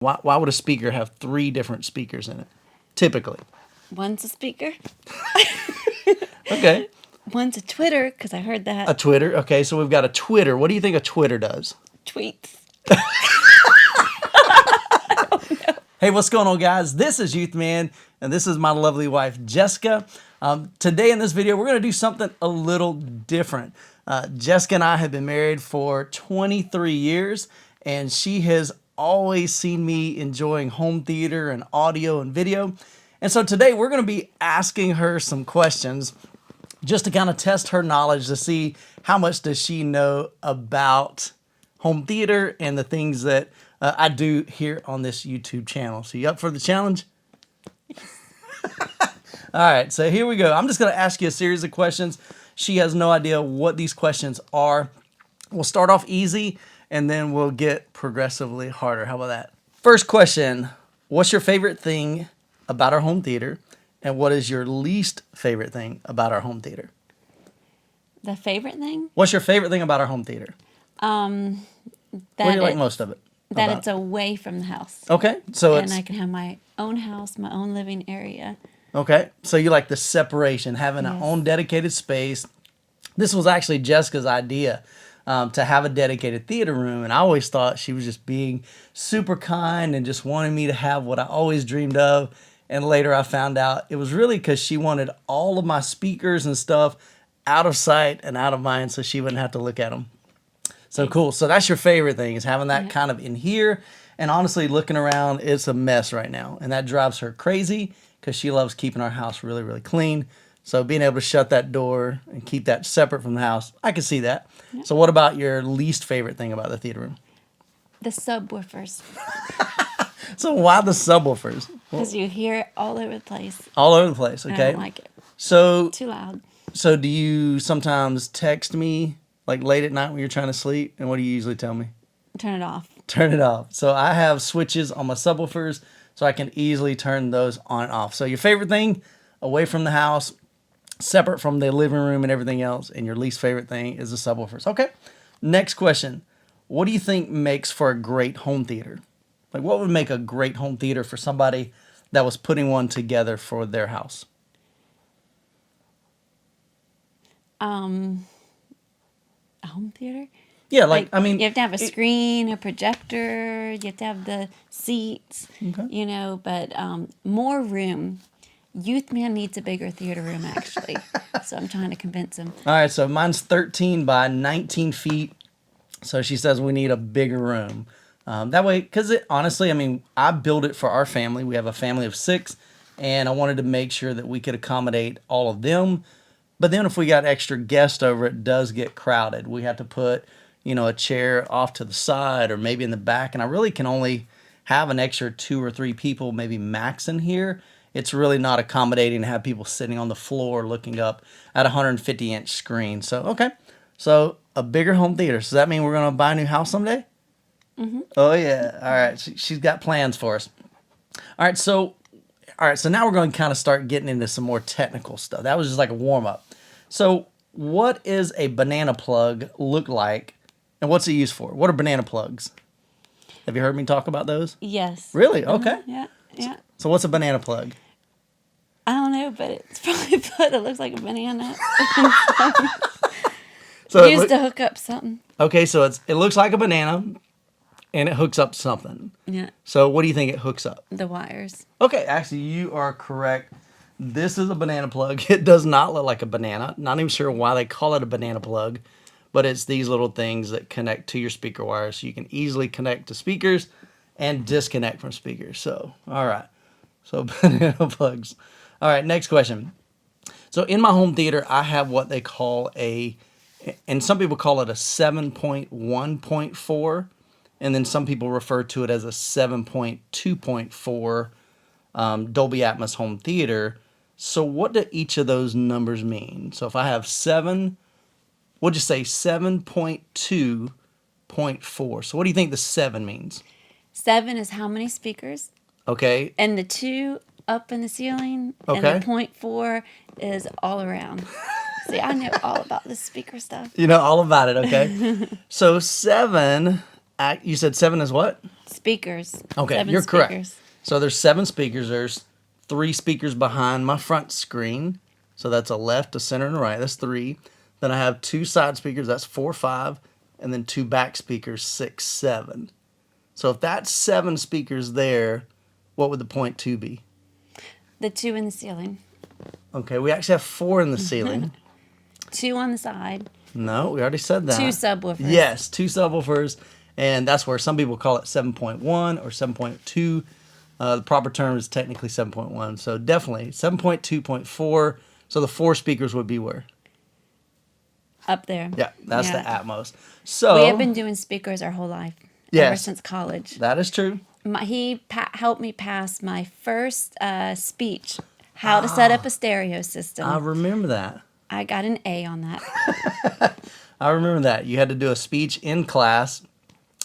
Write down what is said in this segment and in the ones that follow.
Why would a speaker have 3 different speakers in it, typically? One's a speaker. Okay. One's a Twitter, because I heard that. A Twitter. Okay, so we've got a Twitter. What do you think a Twitter does? Tweets. Hey, what's going on, guys? This is Youthman, and this is my lovely wife, Jessica. Today in this video, we're going to do something a little different. Jessica and I have been married for 23 years, and she has always seen me enjoying home theater and audio and video. And so today we're going to be asking her some questions just to kind of test her knowledge to see how much does she know about home theater and the things that I do here on this YouTube channel. So you up for the challenge? All right, so here we go. I'm just going to ask you a series of questions. She has no idea what these questions are. We'll start off easy, and then we'll get progressively harder. How about that? First question, what's your favorite thing about our home theater, and what is your least favorite thing about our home theater? The favorite thing? What's your favorite thing about our home theater? What do you like most of it? That it's away from the house. Okay, so and I can have my own house, my own living area. Okay, so you like the separation, having our own dedicated space. This was actually Jessica's idea, to have a dedicated theater room, and I always thought she was just being super kind and just wanting me to have what I always dreamed of. And later I found out it was really because she wanted all of my speakers and stuff out of sight and out of mind so she wouldn't have to look at them. So cool. So that's your favorite thing, is having that kind of in here. And honestly, looking around, it's a mess right now. And that drives her crazy because she loves keeping our house really, really clean. So being able to shut that door and keep that separate from the house, I can see that. Yeah. So what about your least favorite thing about the theater room? The subwoofers. So why the subwoofers? Because you hear it all over the place. All over the place, okay. I don't like it. So too loud. So do you sometimes text me like late at night when you're trying to sleep? And what do you usually tell me? Turn it off. Turn it off. So I have switches on my subwoofers so I can easily turn those on and off. So your favorite thing, away from the house, separate from the living room and everything else, and your least favorite thing is the subwoofers. Okay, next question. What do you think makes for a great home theater? Like, what would make a great home theater for somebody that was putting one together for their house? A home theater? Yeah, like I mean... You have to have a screen, a projector, you have to have the seats, you know, but more room. Youthman needs a bigger theater room, actually. So I'm trying to convince him. All right, so mine's 13 by 19 feet. So she says we need a bigger room. That way, because honestly, I mean, I built it for our family. We have a family of 6, and I wanted to make sure that we could accommodate all of them. But then if we got extra guests over, it does get crowded. We have to put, you know, a chair off to the side or maybe in the back. And I really can only have an extra 2 or 3 people, maybe max in here. It's really not accommodating to have people sitting on the floor looking up at a 150-inch screen. So, okay. So a bigger home theater. So does that mean we're going to buy a new house someday? Mm-hmm. Oh, yeah. All right. She's got plans for us. All right. So now we're going to kind of start getting into some more technical stuff. That was just like a warm-up. So what is a banana plug look like, and what's it used for? What are banana plugs? Have you heard me talk about those? Yes. Really? Okay. Yeah. So what's a banana plug? I don't know, but it's probably a plug that looks like a banana. So used to hook up something. Okay, so it looks like a banana, and it hooks up something. Yeah. So what do you think it hooks up? The wires. Okay, actually, you are correct. This is a banana plug. It does not look like a banana. Not even sure why they call it a banana plug, but it's these little things that connect to your speaker wires, so you can easily connect to speakers and disconnect from speakers. So, all right. So banana plugs. All right, next question. So in my home theater, I have what they call and some people call it a 7.1.4, and then some people refer to it as a 7.2.4 Dolby Atmos home theater. So what do each of those numbers mean? So if I have 7, we'll just say 7.2.4. So what do you think the 7 means? 7 is how many speakers? Okay. And the 2 up in the ceiling. Okay. And the 0.4 is all around. See, I know all about the speaker stuff. You know all about it, okay? So 7 You said 7 is what? Speakers. Okay, 7 you're correct. speakers. So there's 7 speakers. There's 3 speakers behind my front screen. So that's a left, a center, and a right. That's 3. Then I have 2 side speakers. That's 4, 5. And then 2 back speakers, 6, 7. So if that's 7 speakers there, what would the point 2 be? The 2 in the ceiling. Okay, we actually have 4 in the ceiling. 2 on the side. No, we already said that. 2 subwoofers. Yes, 2 subwoofers. And that's where some people call it 7.1 or 7.2. The proper term is technically 7.1. So definitely 7.2.4. So the 4 speakers would be where? Up there. Yeah, that's the Atmos. So we have been doing speakers our whole life. Yes. Ever since college. That is true. He helped me pass my first speech, how to set up a stereo system. I remember that. I got an A on that. I remember that. You had to do a speech in class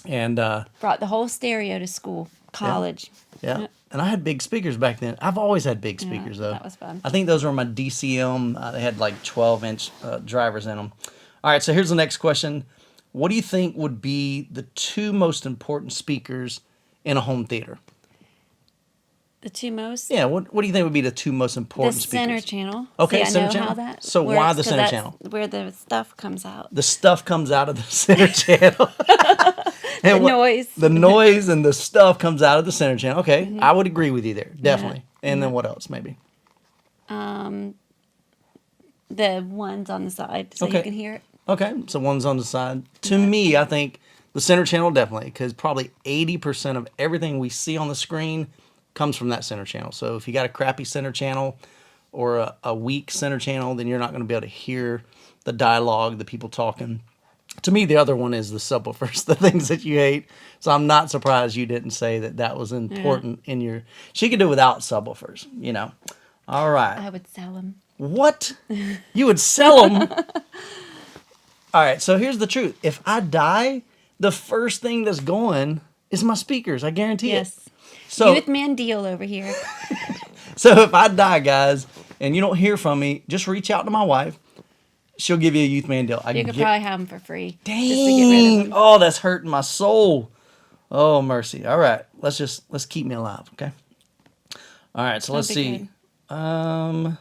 and Brought the whole stereo to school, college. yeah. And I had big speakers back then. I've always had big speakers, though. That was fun. I think those were my DCM. They had like 12-inch drivers in them. All right, so here's the next question. What do you think would be the 2 most important speakers in a home theater? The 2 most? Yeah, what do you think would be the 2 most The important speakers? center channel. Okay, See, center I know channel. how that So works, why the 'cause center that's channel? where the stuff comes out. The stuff comes out of the center channel. The noise. The noise and the stuff comes out of the center channel. Okay, I would agree with you there, definitely. And then what else, maybe? The ones on the side, so Okay. you can hear it. Okay, so one's on the side. To me, I think the center channel definitely, because probably 80% of everything we see on the screen comes from that center channel. So if you got a crappy center channel or a weak center channel, then you're not going to be able to hear the dialogue, the people talking. To me, the other one is the subwoofers, the things that you hate. So I'm not surprised you didn't say that that was important in your... She could do without subwoofers, you know. All right. I would sell them. What? You would sell them? All right, so here's the truth. If I die, the first thing that's going is my speakers. I guarantee it. Yes. So, Youthman deal over here. so if I die, guys, and you don't hear from me, just reach out to my wife. She'll give you a Youthman deal. You could probably have them for free. Dang. Just to get rid of them. Oh, that's hurting my soul. Oh, mercy. All right, let's keep me alive, okay? All right, so let's That'd be see. good.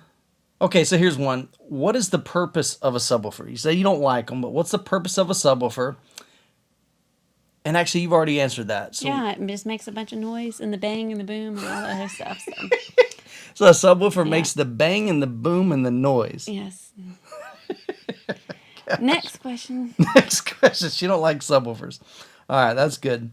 Okay, so here's one. What is the purpose of a subwoofer? You say you don't like them, but what's the purpose of a subwoofer? And actually, you've already answered that. So, Yeah, it just makes a bunch of noise and the bang and the boom and all that other stuff. So. so a subwoofer makes the bang and the boom and the noise. Yes. Next question. Next question. She don't like subwoofers. All right, that's good.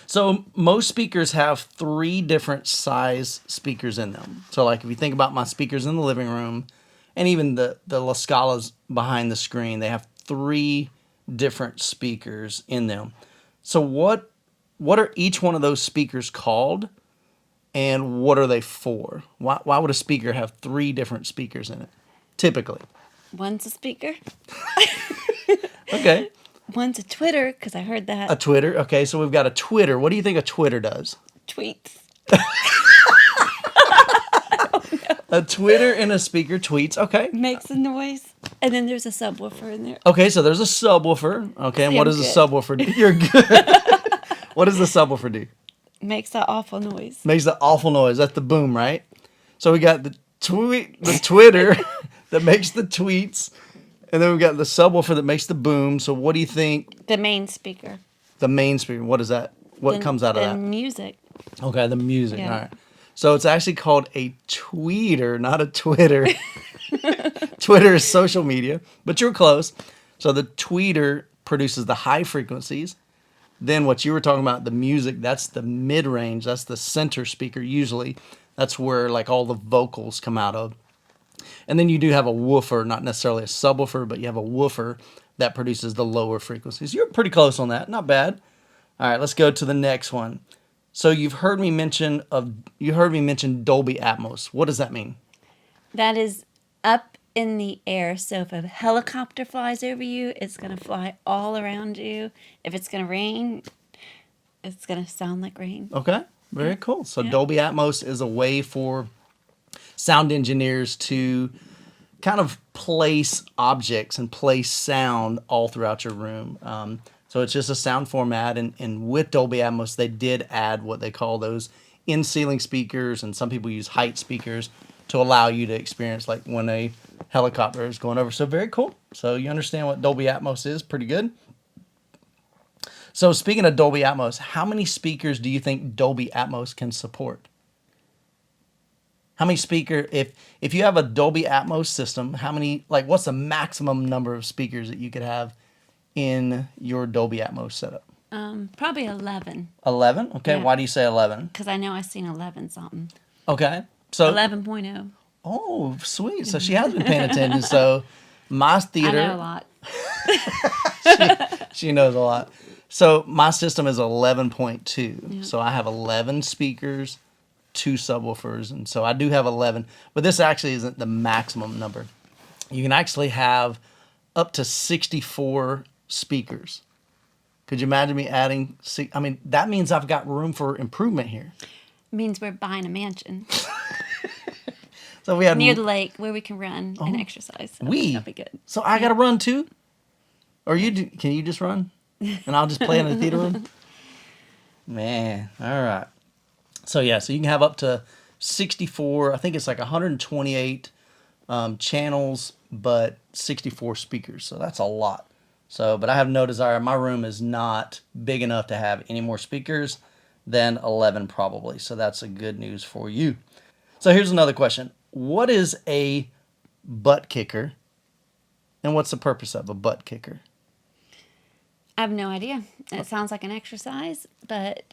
So most speakers have 3 different size speakers in them. So like if you think about my speakers in the living room and even the La Scalas behind the screen, they have 3 different speakers in them. So what are each one of those speakers called and what are they for? Why would a speaker have 3 different speakers in it? Typically. One's a speaker. Okay. One's a Twitter, because I heard that. A Twitter. Okay, so we've got a Twitter. What do you think a Twitter does? Tweets. A Twitter and a speaker tweets. Okay. Makes a noise. And then there's a subwoofer in there. Okay, so there's a subwoofer. Okay, and See, what I'm does the good. subwoofer do? You're good. What does the subwoofer do? Makes that awful noise. Makes the awful noise. That's the boom, right? So we got the Twitter that makes the tweets, and then we got the subwoofer that makes the boom. So what do you think? The main speaker. The main speaker. What is that? What comes out of the that? music. Okay, the music. Yeah. All right. So it's actually called a tweeter, not a Twitter. Twitter is social media, but you're close. So the tweeter produces the high frequencies. Then what you were talking about, the music, that's the mid-range. That's the center speaker usually. That's where like all the vocals come out of. And then you do have a woofer, not necessarily a subwoofer, but you have a woofer that produces the lower frequencies. You're pretty close on that. Not bad. All right, let's go to the next one. So you've heard me mention Dolby Atmos. What does that mean? That is up in the air. So if a helicopter flies over you, it's going to fly all around you. If it's going to rain, it's going to sound like rain. Okay, very cool. So Dolby Atmos is a way for sound engineers to kind of place objects and place sound all throughout your room. So it's just a sound format. And with Dolby Atmos, they did add what they call those in-ceiling speakers, and some people use height speakers to allow you to experience like when a helicopter is going over. So very cool. So you understand what Dolby Atmos is. Pretty good. So speaking of Dolby Atmos, how many speakers do you think Dolby Atmos can support? How many if you have a Dolby Atmos system, how many, like what's the maximum number of speakers that you could have in your Dolby Atmos setup? Probably 11. 11? Okay, Yeah. why do you say 11? Because I know I've seen 11 something. Okay. So 11.0. Oh, sweet. So she has been paying attention. So my theater. I know a lot. She knows a lot. So my system is 11.2. Yeah. So I have 11 speakers, 2 subwoofers, and so I do have 11. But this actually isn't the maximum number. You can actually have up to 64 speakers. Could you imagine me adding? I mean, that means I've got room for improvement here. Means we're buying a mansion So we had near the lake where we can run and exercise. So that'll be good. So I got to run too, or can you just run, and I'll just play in the theater room. Man, all right. So yeah, so you can have up to 64. I think it's like 128 channels, but 64 speakers. So that's a lot. So, but I have no desire. My room is not big enough to have any more speakers than 11 probably. So that's a good news for you. So here's another question. What is a butt kicker? And what's the purpose of a butt kicker? I have no idea. It sounds like an exercise, but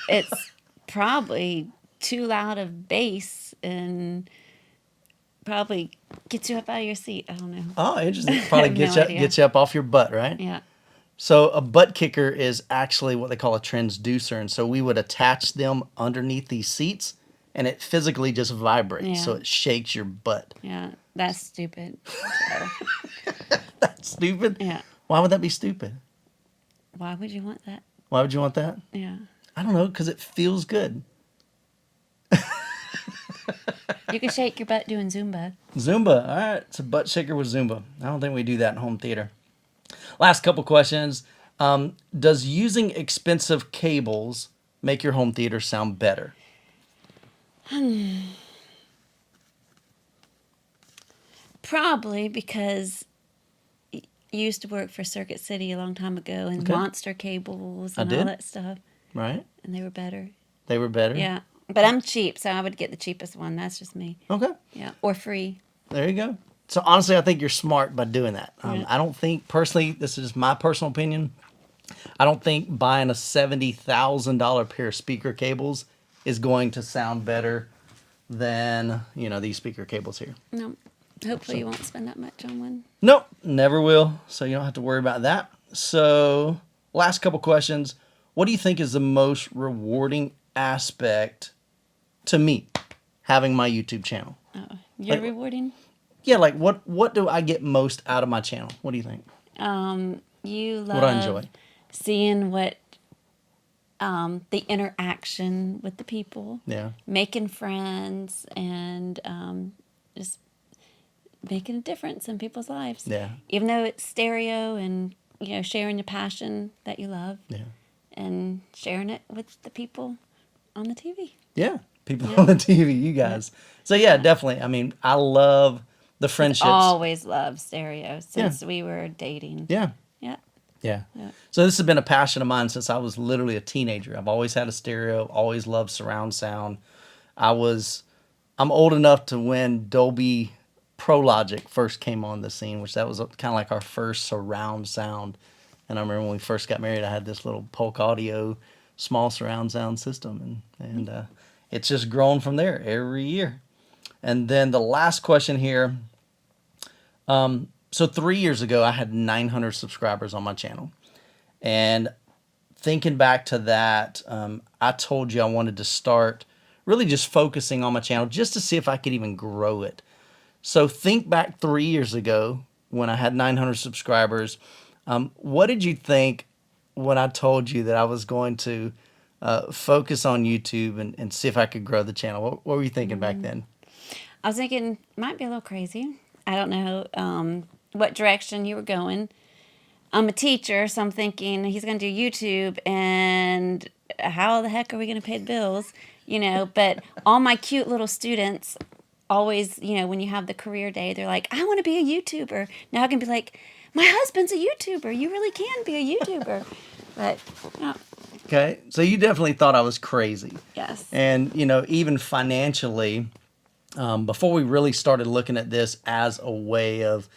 it's probably too loud of bass and probably gets you up out of your seat. I don't know. Oh, interesting. Probably gets you up off your butt, right? Yeah. So a butt kicker is actually what they call a transducer. And so we would attach them underneath these seats, and it physically just vibrates. Yeah. So it shakes your butt. Yeah. That's stupid. So, That's stupid? yeah. Why would that be stupid? Why would you want that? Why would you want that? Yeah. I don't know, because it feels good. You can shake your butt doing Zumba. Zumba. All right. It's a butt shaker with Zumba. I don't think we do that in home theater. Last couple questions. Does using expensive cables make your home theater sound better? Probably because you used to work for Circuit City a long time ago and Okay. Monster cables and I all did. that stuff. Right? And they were better. They were better? Yeah. But I'm cheap, so I would get the cheapest one. That's just me. Okay. Yeah. Or free. There you go. So honestly, I think you're smart by doing that. Right. I don't think, personally, this is my personal opinion, I don't think buying a $70,000 pair of speaker cables is going to sound better than, these speaker cables here. No. Hopefully you won't spend that much on one. Nope, never will. So you don't have to worry about that. So last couple questions. What do you think is the most rewarding aspect to me having my YouTube channel? Oh, you're Like- rewarding? Yeah, like what do I get most out of my channel? What do you think? You love What do I enjoy? seeing what the interaction with the people, Yeah. making friends, and just making a difference in people's lives. Yeah. Even though it's stereo and sharing your passion that you love Yeah. and sharing it with the people on the TV. Yeah. People on the TV, you guys. So yeah, definitely. I mean, I love the friendships. Always loved stereo since we were dating. Yeah. Yeah. Yeah. Yeah. So this has been a passion of mine since I was literally a teenager. I've always had a stereo, always loved surround sound. I'm old enough to when Dolby Pro Logic first came on the scene, which that was kind of like our first surround sound. And I remember when we first got married, I had this little Polk Audio small surround sound system, and it's just grown from there every year. And then the last question here. So 3 years ago, I had 900 subscribers on my channel. And thinking back to that, I told you I wanted to start really just focusing on my channel just to see if I could even grow it. So think back 3 years ago when I had 900 subscribers. What did you think when I told you that I was going to focus on YouTube and see if I could grow the channel? What were you thinking back then? I was thinking, might be a little crazy. I don't know what direction you were going. I'm a teacher, so I'm thinking he's going to do YouTube, and how the heck are we going to pay the bills? You know, but all my cute little students always, you know, when you have the career day, they're like, I want to be a YouTuber. Now I can be like, my husband's a YouTuber. You really can be a YouTuber. But, no. Okay, so you definitely thought I was crazy. Yes. And, you know, even financially, before we really started looking at this as a way of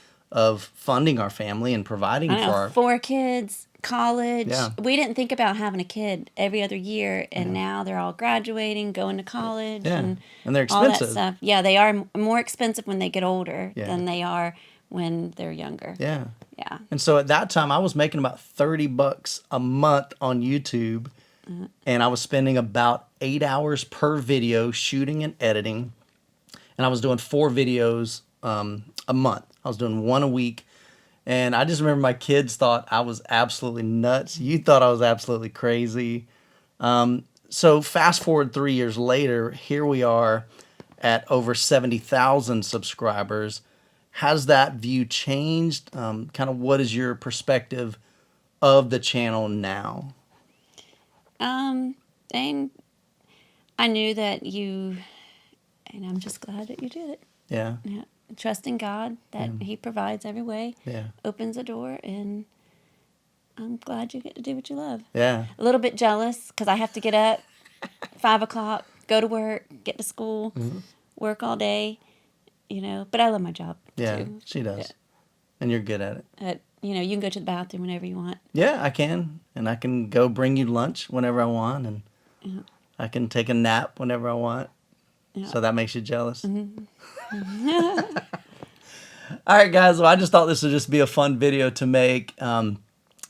funding our family and providing I for know, our... 4 kids, college. Yeah. We didn't think about having a kid every other year, and now they're all graduating, going to college, Yeah, and they're all that expensive. stuff. Yeah, they are more expensive when they get older Yeah. than they are when they're younger. Yeah. Yeah. And so at that time, I was making about $30 a month on YouTube, and I was spending about 8 hours per video shooting and editing, and I was doing 4 videos a month. I was doing 1 a week, and I just remember my kids thought I was absolutely nuts. You thought I was absolutely crazy. So fast forward 3 years later, here we are at over 70,000 subscribers. Has that view changed? Kind of what is your perspective of the channel now? And I knew that you, and I'm just glad that you did it. Yeah. Yeah. Trusting God that He provides every way, Yeah. opens a door, and I'm glad you get to do what you love. Yeah. A little bit jealous because I have to get up 5 o'clock, go to work, get to school, work all day, you know. But I love my job Yeah, too. she does. Yeah. And you're good at it. You know, you can go to the bathroom whenever you want. Yeah, I can. And I can go bring you lunch whenever I want. And I can take a nap whenever I want. Yeah. So that makes you jealous. All right, guys. Well, I just thought this would just be a fun video to make.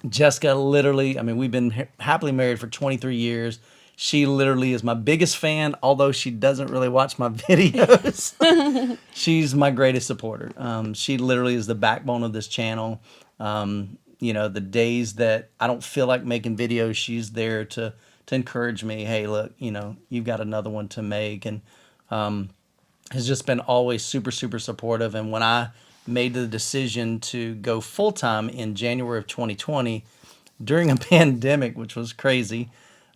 Jessica literally, I mean, we've been happily married for 23 years. She literally is my biggest fan, although she doesn't really watch my videos. She's my greatest supporter. She literally is the backbone of this channel. You know, the days that I don't feel like making videos, she's there to encourage me. Hey, look, you know, you've got another one to make. And has just been always super, super supportive. And when I made the decision to go full-time in January of 2020 during a pandemic, which was crazy,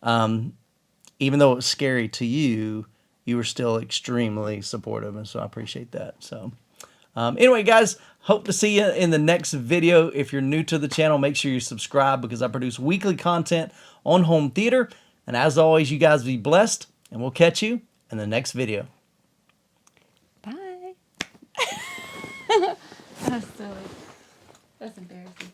even though it was scary to you, you were still extremely supportive, and so I appreciate that. So anyway, guys, hope to see you in the next video. If you're new to the channel, make sure you subscribe because I produce weekly content on home theater. And as always, you guys be blessed, and we'll catch you in the next video. Bye. That's silly. That's embarrassing.